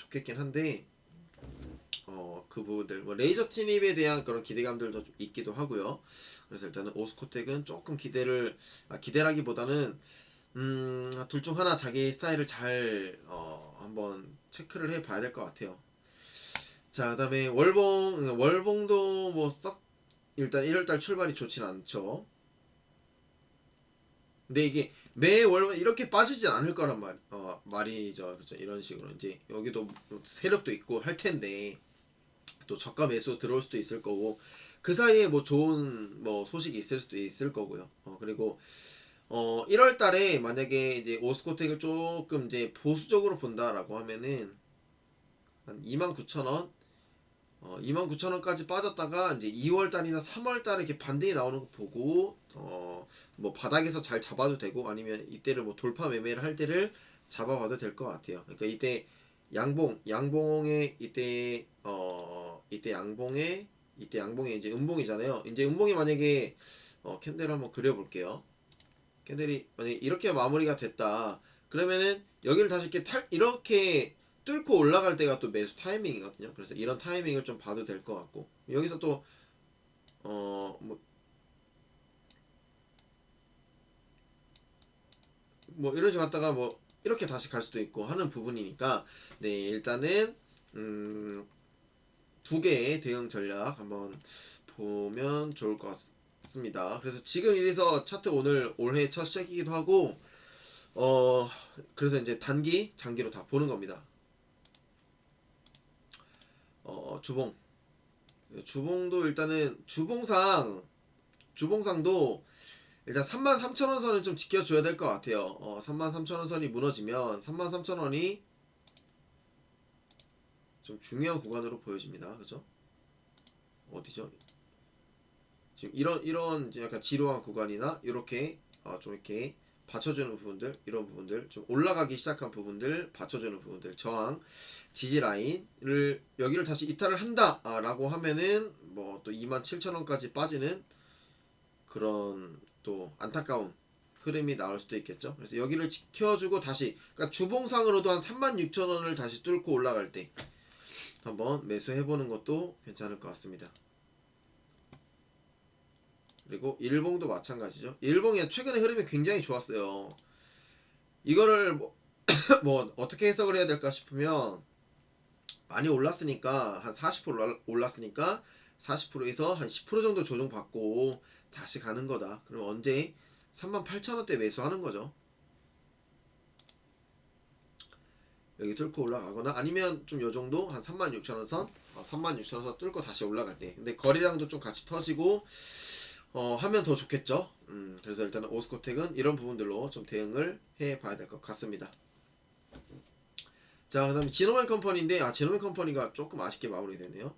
그 부분들 뭐 레이저 티닙에 대한 그런 기대감들도 좀 있기도 하고요. 그래서 일단은 오스코텍은 조금 기대라기보다는 둘 중 하나 자기 스타일을 잘 한번 체크를 해봐야 될 것 같아요. 자, 그다음에 월봉도 뭐 썩 일단 1월달 출발이 좋진 않죠. 근데 이게 매 월 이렇게 빠지진 않을 거란 말이죠. 그죠? 이런 식으로 이제 여기도 세력도 있고 할 텐데 또 저가 매수 들어올 수도 있을 거고 그 사이에 뭐 좋은 뭐 소식이 있을 수도 있을 거고요. 그리고 1월 달에 만약에 이제 오스코텍을 조금 이제 보수적으로 본다라고 하면은 한 29,000원 29,000원까지 빠졌다가 이제 2월 달이나 3월 달에 이렇게 반등이 나오는 거 보고 뭐 바닥에서 잘 잡아도 되고 아니면 이때를 뭐 돌파 매매를 할 때를 잡아봐도 될 것 같아요. 그러니까 이때 양봉에 이때 양봉에 이제 음봉이잖아요. 이제 음봉이 만약에 캔들 한번 그려볼게요. 캔들이 만약에 이렇게 마무리가 됐다. 그러면은 여기를 다시 이렇게 뚫고 올라갈 때가 또 매수 타이밍이거든요. 그래서 이런 타이밍을 좀 봐도 될 것 같고 여기서 또 뭐 이런 식으로 갔다가 뭐 이렇게 다시 갈 수도 있고 하는 부분이니까 네 일단은 두 개의 대응 전략 한번 보면 좋을 것 같습니다. 그래서 지금 이래서 차트 오늘 올해 첫 시작이기도 하고 어 그래서 이제 단기 장기로 다 보는 겁니다. 주봉도 일단은 주봉상도 일단 33,000원 선은 좀 지켜줘야 될 것 같아요. 33,000원 선이 무너지면 33,000원이 좀 중요한 구간으로 보여집니다. 그죠? 어디죠? 지금 이런 이제 약간 지루한 구간이나 이렇게 좀 이렇게 받쳐주는 부분들 이런 부분들 좀 올라가기 시작한 부분들 받쳐주는 부분들 저항 지지 라인을 여기를 다시 이탈을 한다라고 하면은 뭐 또 27,000원까지 빠지는 그런 또 안타까운 흐름이 나올 수도 있겠죠. 그래서 여기를 지켜주고 다시 그러니까 주봉상으로도 한 36,000원을 다시 뚫고 올라갈 때 한번 매수해보는 것도 괜찮을 것 같습니다. 그리고 일봉도 마찬가지죠. 일봉이 최근에 흐름이 굉장히 좋았어요. 이거를 뭐 어떻게 해석을 해야 될까 싶으면 많이 올랐으니까 한 40% 올랐으니까 40%에서 한 10% 정도 조정받고 다시 가는 거다. 그럼 언제 38,000원대 매수하는 거죠. 여기 뚫고 올라가거나 아니면 좀 요정도 한 36,000원 선 36,000원 선 뚫고 다시 올라갈 때 근데 거리량도 좀 같이 터지고 하면 더 좋겠죠. 그래서 일단은 오스코텍은 이런 부분들로 좀 대응을 해 봐야 될 것 같습니다. 자, 그 다음에 지노맨 컴퍼니인데 지노맨 컴퍼니가 조금 아쉽게 마무리되네요.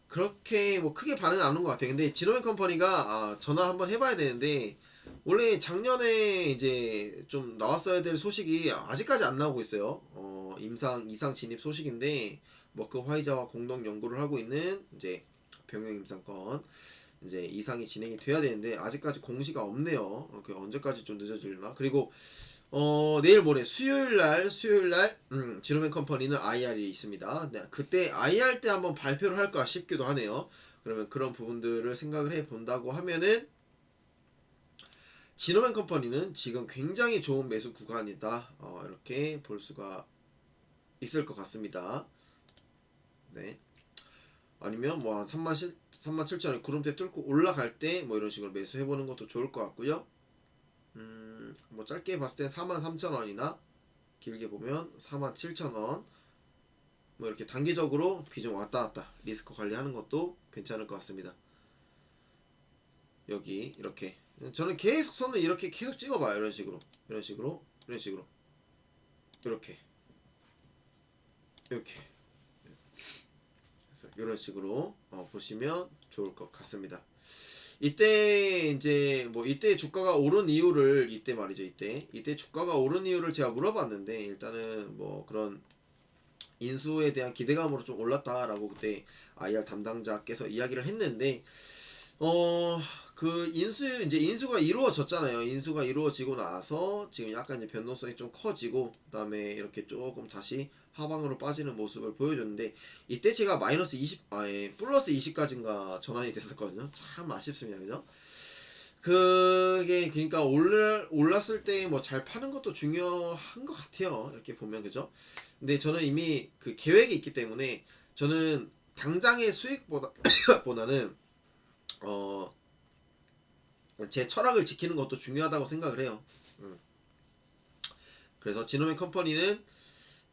그렇게 뭐 크게 반응은 안 온 것 같아요. 근데 지노맨 컴퍼니가 전화 한번 해봐야 되는데 원래 작년에 이제 좀 나왔어야 될 소식이 아직까지 안 나오고 있어요. 이상 진입 소식인데 머크 화이자와 공동 연구를 하고 있는 이제 병역 임상권 이제 이상이 진행이 돼야 되는데 아직까지 공시가 없네요. 그 언제까지 좀 늦어질려나? 그리고 내일 모레 수요일날 진호맨 컴퍼니는 IR이 있습니다. 네, 그때 IR 때 한번 발표를 할까 싶기도 하네요. 그러면 그런 부분들을 생각을 해 본다고 하면은 진호맨 컴퍼니는 지금 굉장히 좋은 매수 구간이다. 이렇게 볼 수가 있을 것 같습니다. 네. 아니면 뭐 한 37,000원 구름대 뚫고 올라갈 때 뭐 이런 식으로 매수해 보는 것도 좋을 것 같고요. 뭐 짧게 봤을 때 43,000원이나 길게 보면 47,000원 뭐 이렇게 단기적으로 비중 왔다 갔다 리스크 관리하는 것도 괜찮을 것 같습니다. 여기 이렇게 저는 계속 선을 이렇게 계속 찍어봐요. 이런 식으로 이렇게 그래서 이런 식으로 보시면 좋을 것 같습니다. 이때 이제 뭐 이때 주가가 오른 이유를 이때 말이죠. 이때 주가가 오른 이유를 제가 물어봤는데 일단은 뭐 그런 인수에 대한 기대감으로 좀 올랐다라고 그때 IR 담당자께서 이야기를 했는데 그 인수가 이루어졌잖아요. 인수가 이루어지고 나서 지금 약간 이제 변동성이 좀 커지고 그다음에 이렇게 조금 다시 하방으로 빠지는 모습을 보여줬는데 이때 제가 마이너스 20 플러스 20까지인가 전환이 됐었거든요. 참 아쉽습니다. 그죠? 그게 그러니까 올랐을 때 뭐 잘 파는 것도 중요한 것 같아요. 이렇게 보면 그죠? 근데 저는 이미 그 계획이 있기 때문에 저는 당장의 수익보다 보다는 제 철학을 지키는 것도 중요하다고 생각을 해요. 그래서 진호맨 컴퍼니는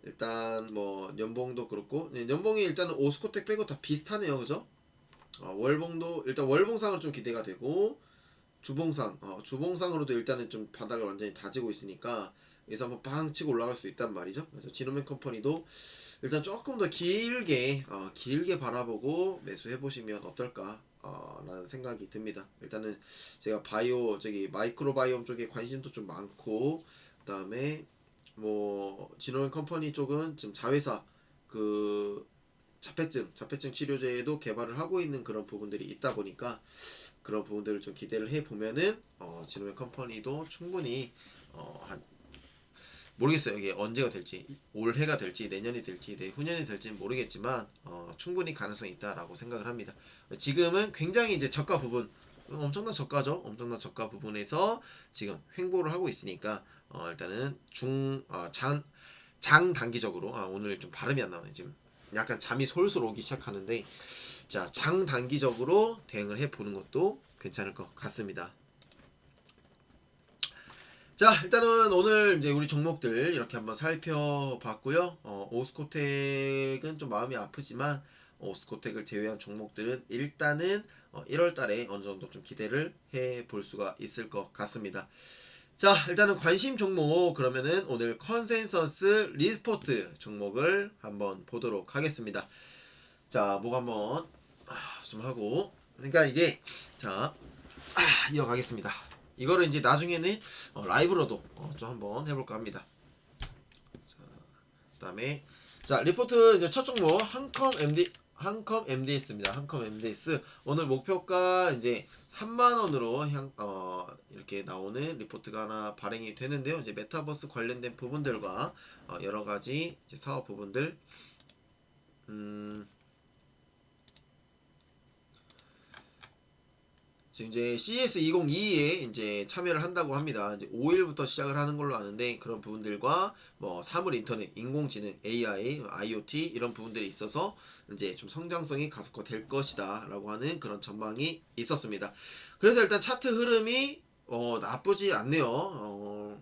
일단 뭐 연봉도 그렇고 연봉이 일단은 오스코텍 빼고 다 비슷하네요. 그죠? 월봉도 일단 월봉상으로 좀 기대가 되고 주봉상으로도 일단은 좀 바닥을 완전히 다지고 있으니까 여기서 한번 빵 치고 올라갈 수 있단 말이죠. 그래서 진호맨 컴퍼니도 일단 조금 더 길게 바라보고 매수해 보시면 어떨까 라는 생각이 듭니다. 일단은 제가 마이크로바이옴 쪽에 관심도 좀 많고 그다음에 뭐 진호맨 컴퍼니 쪽은 지금 자회사 그 자폐증 치료제도 개발을 하고 있는 그런 부분들이 있다 보니까 그런 부분들을 좀 기대를 해 보면은 진호맨 컴퍼니도 충분히 한 모르겠어요. 이게 언제가 될지 올해가 될지 내년이 될지 내후년이 될지는 모르겠지만 충분히 가능성이 있다라고 생각을 합니다. 지금은 굉장히 이제 저가 부분 엄청난 저가죠. 엄청난 저가 부분에서 지금 횡보를 하고 있으니까 일단은 장 단기적으로 오늘 좀 발음이 안 나오네. 지금 약간 잠이 솔솔 오기 시작하는데 자, 장 단기적으로 대응을 해 보는 것도 괜찮을 것 같습니다. 자, 일단은 오늘 이제 우리 종목들 이렇게 한번 살펴봤고요. 오스코텍은 좀 마음이 아프지만 오스코텍을 제외한 종목들은 일단은 1월 달에 어느 정도 좀 기대를 해 볼 수가 있을 것 같습니다. 자, 일단은 관심 종목 그러면은 오늘 컨센서스 리포트 종목을 한번 보도록 하겠습니다. 자, 목 한번 좀 하고 그러니까 이게 자, 이어가겠습니다. 이거를 이제 나중에는 라이브로도 좀 한번 해볼까 합니다. 자, 그다음에 자 리포트 이제 첫 종목 한컴 MDS입니다. 한컴 MDS 오늘 목표가 이제 3만원으로 이렇게 나오는 리포트가 하나 발행이 되는데요. 이제 메타버스 관련된 부분들과 여러 가지 사업 부분들 지금 이제 CES 2022에 이제 참여를 한다고 합니다. 이제 5일부터 시작을 하는 걸로 아는데 그런 부분들과 뭐 사물 인터넷, 인공지능, AI, IoT 이런 부분들이 있어서 이제 좀 성장성이 가속화될 것이다라고 하는 그런 전망이 있었습니다. 그래서 일단 차트 흐름이 나쁘지 않네요.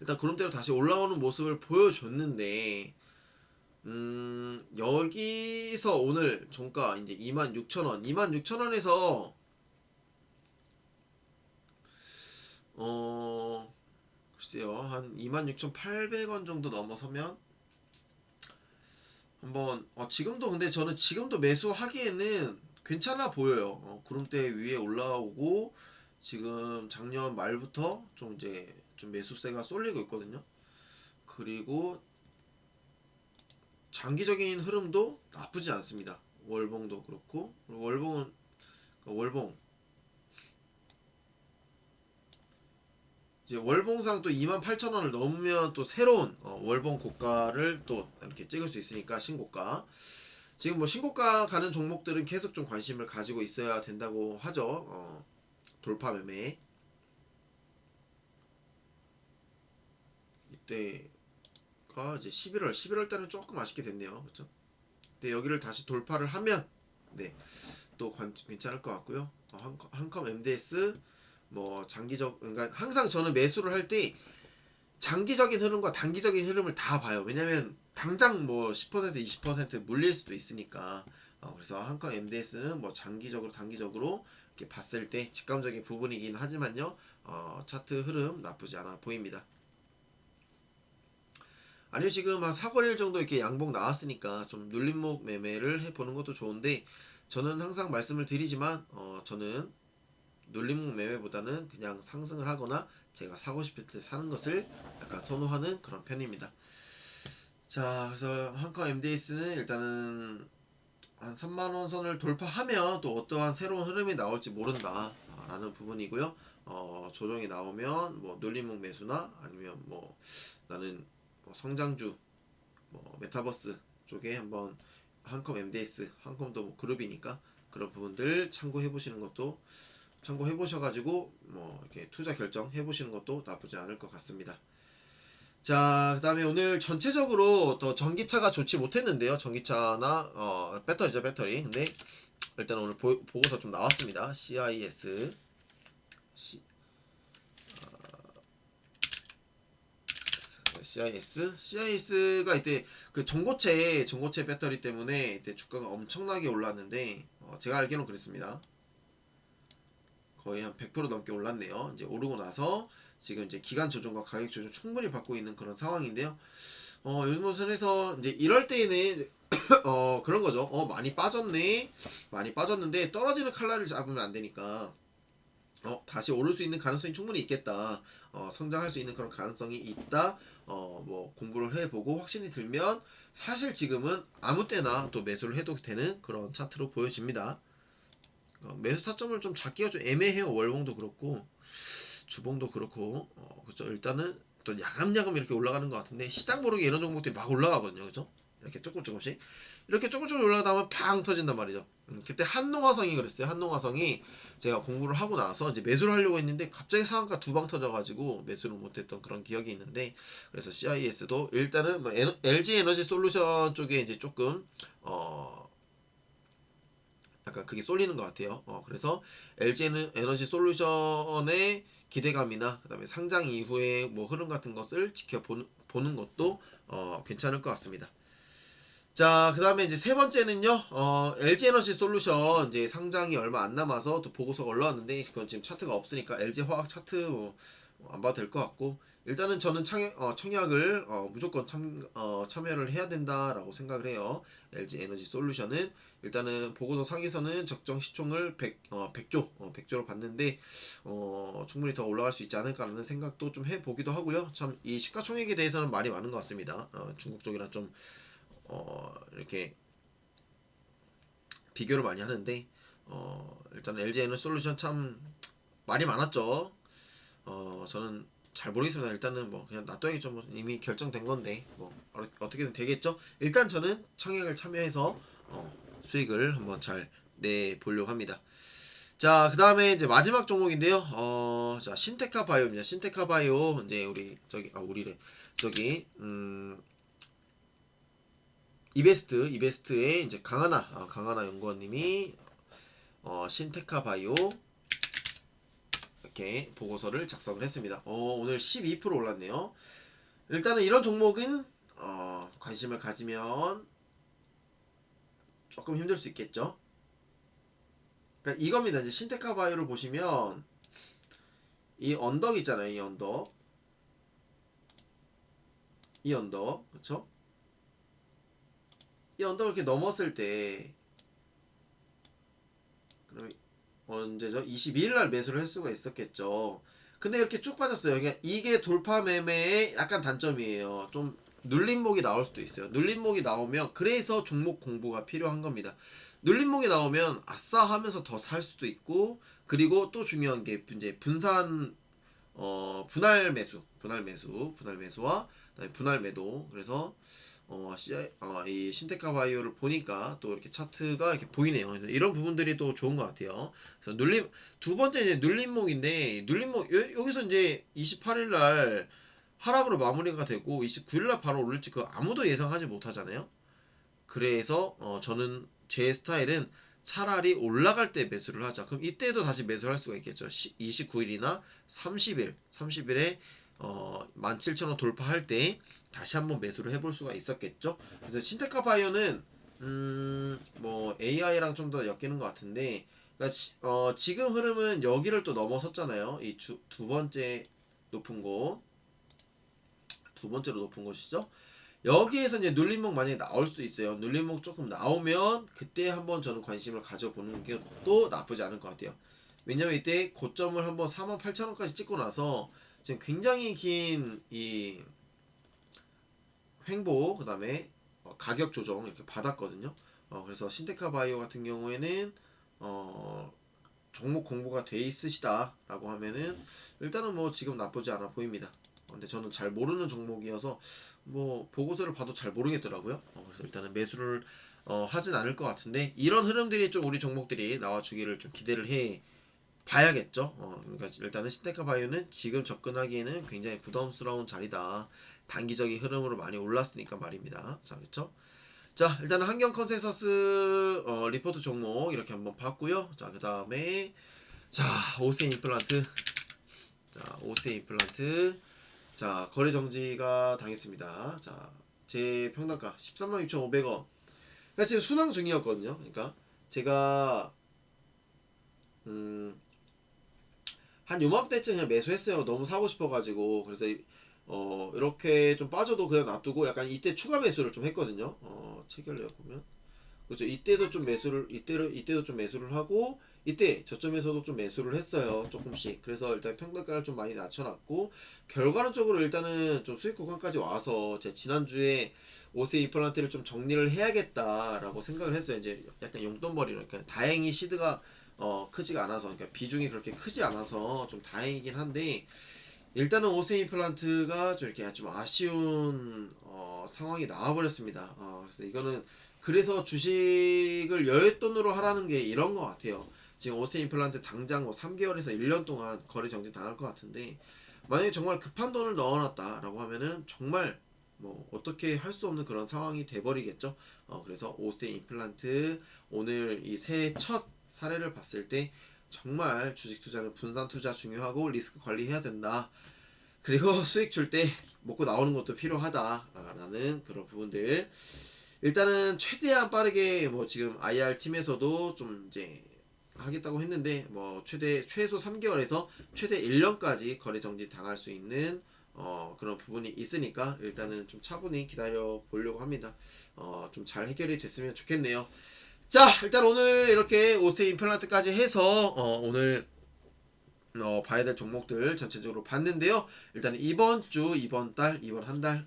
일단 구름대로 다시 올라오는 모습을 보여줬는데 여기서 오늘 종가 이제 26,000원, 26,000원에서 글쎄요, 한 26,800원 정도 넘어서면 한번 지금도 근데 저는 지금도 매수하기에는 괜찮아 보여요. 구름대 위에 올라오고 지금 작년 말부터 좀 이제 좀 매수세가 쏠리고 있거든요. 그리고 장기적인 흐름도 나쁘지 않습니다. 월봉도 그렇고 월봉은 월봉 이제 월봉상 또 28,000원을 넘으면 또 새로운 월봉 고가를 또 이렇게 찍을 수 있으니까 신고가. 지금 뭐 신고가 가는 종목들은 계속 좀 관심을 가지고 있어야 된다고 하죠. 돌파 매매. 이때가 이제 11월 달은 조금 아쉽게 됐네요. 그렇죠? 근데 여기를 다시 돌파를 하면 네. 또 괜찮을 것 같고요. 한컴 MDS 뭐 장기적, 그러니까 항상 저는 매수를 할 때 장기적인 흐름과 단기적인 흐름을 다 봐요. 왜냐면 당장 뭐 10% 20% 물릴 수도 있으니까. 그래서 한컴 MDS는 뭐 장기적으로 단기적으로 이렇게 봤을 때 직감적인 부분이긴 하지만요. 차트 흐름 나쁘지 않아 보입니다. 아니요, 지금 한 4거래일 정도 이렇게 양봉 나왔으니까 좀 눌림목 매매를 해보는 것도 좋은데, 저는 항상 말씀을 드리지만 저는 눌림목 매매보다는 그냥 상승을 하거나 제가 사고 싶을 때 사는 것을 약간 선호하는 그런 편입니다. 자, 그래서 한컴 MDS는 일단은 한 3만원 선을 돌파하면 또 어떠한 새로운 흐름이 나올지 모른다 라는 부분이고요. 조정이 나오면 뭐 눌림목 매수나 아니면 뭐 나는 뭐 성장주 뭐 메타버스 쪽에 한번 한컴 MDS, 한컴도 뭐 그룹이니까 그런 부분들 참고해 보시는 것도, 참고해 보셔가지고 뭐 이렇게 투자 결정해 보시는 것도 나쁘지 않을 것 같습니다. 자, 그다음에 오늘 전체적으로 또 전기차가 좋지 못했는데요. 전기차나 배터리죠, 배터리. 근데 일단 오늘 보고서 좀 나왔습니다. CIS CIS가 이때 그 전고체 배터리 때문에 이때 주가가 엄청나게 올랐는데 제가 알기로는 그랬습니다. 거의 한 100% 넘게 올랐네요. 이제 오르고 나서 지금 이제 기간 조정과 가격 조정 충분히 받고 있는 그런 상황인데요. 요즘 선에서 이제 이럴 때에는 그런 거죠. 많이 빠졌네, 많이 빠졌는데 떨어지는 칼날을 잡으면 안 되니까 다시 오를 수 있는 가능성이 충분히 있겠다. 성장할 수 있는 그런 가능성이 있다. 뭐 공부를 해보고 확신이 들면 사실 지금은 아무 때나 또 매수를 해도 되는 그런 차트로 보여집니다. 매수 타점을 좀 잡기가 좀 애매해요. 월봉도 그렇고 주봉도 그렇고. 그렇죠. 일단은 또 야금야금 이렇게 올라가는 것 같은데 시장 모르게 이런 종목들이 막 올라가거든요. 그렇죠? 이렇게 조금씩 이렇게 조금씩 올라가다 보면 팡 터진단 말이죠. 그때 한농화성이 그랬어요. 한농화성이 제가 공부를 하고 나서 이제 매수를 하려고 했는데 갑자기 상한가 두 방 터져가지고 매수를 못했던 그런 기억이 있는데, 그래서 CIS도 일단은 뭐 LG 에너지 솔루션 쪽에 이제 조금 약간 그게 쏠리는 것 같아요. 그래서 LG 에너지 솔루션의 기대감이나 그다음에 상장 이후의 뭐 흐름 같은 것을 지켜보는 것도 괜찮을 것 같습니다. 자, 그 다음에 이제 세 번째는요, LG 에너지 솔루션 이제 상장이 얼마 안 남아서 또 보고서가 올라왔는데, 그건 지금 차트가 없으니까 LG 화학 차트 안 봐도 될 것 같고, 일단은 저는 청약을 무조건 참여를 해야 된다라고 생각을 해요. LG 에너지 솔루션은 일단은 보고서 상에서는 적정 시총을 100조로 봤는데 충분히 더 올라갈 수 있지 않을까라는 생각도 좀 해보기도 하고요. 참 이 시가총액에 대해서는 말이 많은 것 같습니다. 중국 쪽이랑 좀 이렇게 비교를 많이 하는데 일단 LG 에너지 솔루션 참 말이 많았죠. 저는 잘 모르겠습니다. 일단은 뭐 그냥 놔둬야겠죠. 뭐 이미 결정된 건데 뭐 어떻게든 되겠죠. 일단 저는 청약을 참여해서 수익을 한번 잘 내보려고 합니다. 자, 그 다음에 이제 마지막 종목인데요. 자, 신테카 바이오입니다. 신테카 바이오 이제 이베스트의 이제 강하나 연구원님이 신테카 바이오 이렇게 보고서를 작성을 했습니다. 오늘 12% 올랐네요. 일단은 이런 종목은 관심을 가지면 조금 힘들 수 있겠죠. 그러니까 이겁니다. 이제 신테카 바이오를 보시면 이 언덕 있잖아요. 이 언덕, 그렇죠? 이 언덕을 이렇게 넘었을 때, 그럼 언제죠? 22일날 매수를 할 수가 있었겠죠. 근데 이렇게 쭉 빠졌어요. 그러니까 이게 돌파 매매의 약간 단점이에요. 좀 눌림목이 나올 수도 있어요. 눌림목이 나오면 그래서 종목 공부가 필요한 겁니다. 눌림목이 나오면 아싸 하면서 더 살 수도 있고, 그리고 또 중요한 게 이제 분산 분할 매수와 그다음에 분할 매도. 그래서 이 신테카 바이오를 보니까 또 이렇게 차트가 이렇게 보이네요. 이런 부분들이 또 좋은 것 같아요. 그래서 두 번째 이제 눌림목인데, 여기서 이제 28일 날 하락으로 마무리가 되고 29일 날 바로 오를지 그 아무도 예상하지 못하잖아요. 그래서 저는 제 스타일은 차라리 올라갈 때 매수를 하자. 그럼 이때도 다시 매수할 수가 있겠죠. 29일이나 30일에 17,000원 돌파할 때 다시 한번 매수를 해볼 수가 있었겠죠. 그래서 신테카 바이오는 뭐 AI랑 좀 더 엮이는 것 같은데, 그러니까 지금 흐름은 여기를 또 넘어섰잖아요. 이 두 번째 높은 곳, 두 번째로 높은 곳이죠. 여기에서 이제 눌림목 만약에 나올 수 있어요. 눌림목 조금 나오면 그때 한번 저는 관심을 가져보는 게 또 나쁘지 않을 것 같아요. 왜냐면 이때 고점을 한번 48,000원까지 찍고 나서 지금 굉장히 긴 이 횡보, 그 다음에 가격 조정 이렇게 받았거든요. 그래서 신테카 바이오 같은 경우에는 종목 공부가 돼 있으시다라고 하면은 일단은 뭐 지금 나쁘지 않아 보입니다. 근데 저는 잘 모르는 종목이어서 뭐 보고서를 봐도 잘 모르겠더라고요. 그래서 일단은 매수를 하진 않을 것 같은데, 이런 흐름들이 좀 우리 종목들이 나와주기를 좀 기대를 해 봐야겠죠. 그러니까 일단은 신테카 바이오는 지금 접근하기에는 굉장히 부담스러운 자리다. 단기적인 흐름으로 많이 올랐으니까 말입니다. 자, 그렇죠? 자, 일단은 환경 컨센서스 리포트 종목 이렇게 한번 봤고요. 자, 그 다음에 자, 오세 임플란트. 자, 오세 임플란트. 자, 거래 정지가 당했습니다. 자, 제 평단가 136,500원. 그러니까 지금 순항 중이었거든요. 그러니까 제가 한 요맘때쯤 그냥 매수했어요. 너무 사고 싶어가지고. 그래서 이렇게 좀 빠져도 그냥 놔두고 약간 이때 추가 매수를 좀 했거든요. 체결려 보면 그렇죠. 이때도 좀 매수를 하고, 이때 저점에서도 좀 매수를 했어요. 조금씩. 그래서 일단 평단가를 좀 많이 낮춰놨고, 결과론적으로 일단은 좀 수익 구간까지 와서 제 지난주에 오세 임플란트를 좀 정리를 해야겠다라고 생각을 했어요. 이제 약간 용돈벌이로. 그러니까 다행히 시드가 크지가 않아서, 그러니까 비중이 그렇게 크지 않아서 좀 다행이긴 한데, 일단은 오세 임플란트가 좀 이렇게 좀 아쉬운 상황이 나와버렸습니다. 그래서 이거는, 그래서 주식을 여윳돈으로 하라는 게 이런 것 같아요. 지금 오세 임플란트 당장 뭐 3개월에서 1년 동안 거래 정지 당할 것 같은데, 만약에 정말 급한 돈을 넣어놨다라고 하면은 정말 뭐 어떻게 할 수 없는 그런 상황이 돼버리겠죠. 그래서 오세 임플란트 오늘 이 새해 첫 사례를 봤을 때 정말 주식 투자는 분산 투자 중요하고 리스크 관리해야 된다. 그리고 수익 줄 때 먹고 나오는 것도 필요하다라는 그런 부분들. 일단은 최대한 빠르게 뭐 지금 IR 팀에서도 좀 이제 하겠다고 했는데, 뭐 최소 3개월에서 최대 1년까지 거래 정지 당할 수 있는 그런 부분이 있으니까 일단은 좀 차분히 기다려 보려고 합니다. 좀 잘 해결이 됐으면 좋겠네요. 자, 일단 오늘 이렇게 오세 임플란트까지 해서 오늘 봐야 될 종목들 전체적으로 봤는데요. 일단 이번 주, 이번 달, 이번 한 달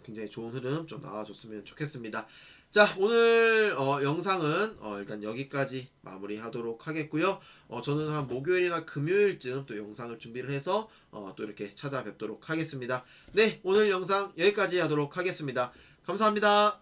굉장히 좋은 흐름 좀 나와줬으면 좋겠습니다. 자, 오늘 영상은 일단 여기까지 마무리하도록 하겠고요. 저는 한 목요일이나 금요일쯤 또 영상을 준비를 해서 또 이렇게 찾아뵙도록 하겠습니다. 네, 오늘 영상 여기까지 하도록 하겠습니다. 감사합니다.